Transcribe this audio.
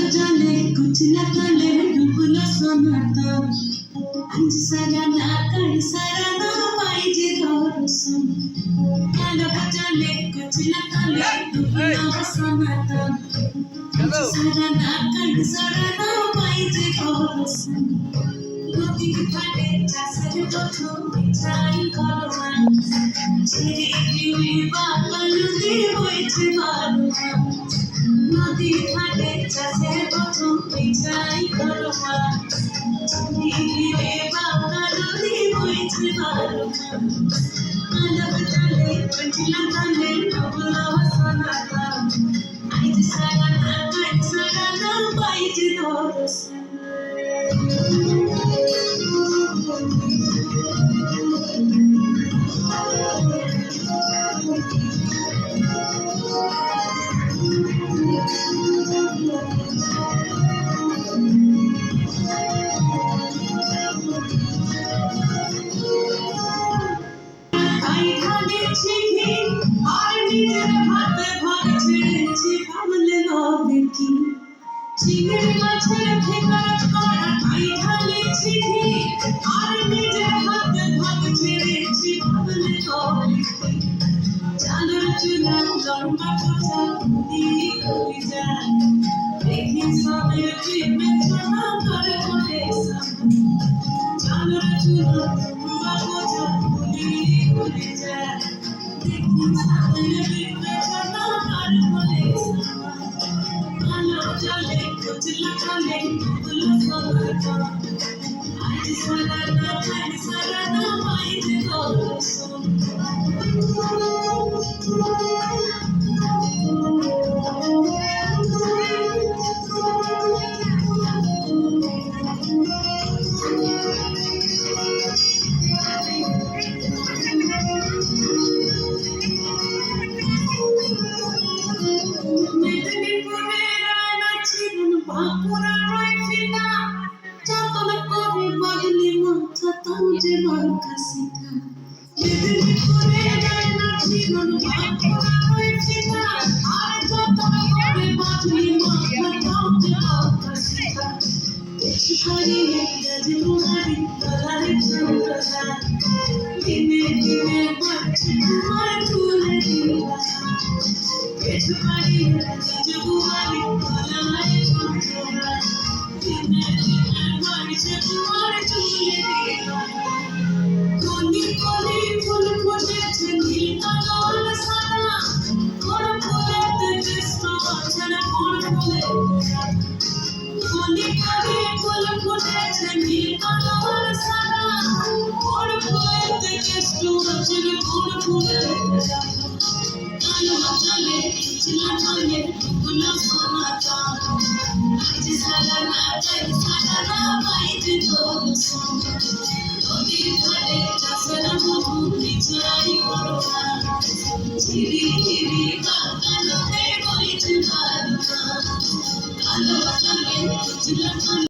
जाने कुछ न कले डूबलो सोनाता अंज सारा ना कर सारा ना पाई जे दरसन कालो जाने कुछ न कले डूबलो सोनाता अंज सारा ना कर सारा ना पाई जे दरसन नदी घाटे चासर तो बिछाई करवा ছেড়ে দিবি বাগান দিয়ে হয়েছে বারোটা নদী ঘাটে চাষের প্রথম পিছাই করবা ছেড়ে দিবি বাগান দিয়ে হয়েছে বারোটা আলাপ জালে কচিলা জালে ডুবলো সোনাটা আজ সারা না কাজ সারা না পাইছে দরসন চিংড়ি মাছের ঠিকানা করা তাই ঢালেছি আর নিজের হাতে ভাগ ছেড়েছি ভাবলে চালের চুলা লম্বা কোচা দিয়ে খুলি যায় দেখি সবের চিপে ছানা করে করে চালের চুলা লম্বা কোচা দিয়ে খুলি যায় দেখি সবের চিপে ছানা করে করে चले कुछ लखले कुल सोना आज सारा ना माई जे दरसन বাঁকুড়া রাইফিনা যতন করে বাগলি মাথা তাউজে বারকাসিতা মেদিনীপুরে রায়না জীবন বাঁকুড়া রাইফিনা আর যতন করে বাগলি মাথা তাউজে বারকাসিতা শিকারি রাজমুহারি তলারে চন্দ্রদা দিনে দিনে বাচ্চা তোমার তুলে দিলা শিকারি রাজমুহারি তলারে কলি কলি ফুল ফুটেছে নীল কানল সারা কোন ফুলেতে কৃষ্ণ ছাড়া কোন ফুলে কলি কলি ফুল ফুটেছে নীল কানল সারা কোন ফুলেতে কৃষ্ণ ছাড়া কোন ফুলে কালো চলে চিলা চলে ফুল সোনাটা আজ সারা না পাইতে দরসন নদী ঘাটে চাষের মধু বিছাই করবা ঝিরি ঝিরি বাগান হয়ে বইছে বারোটা কালো চলে চিলা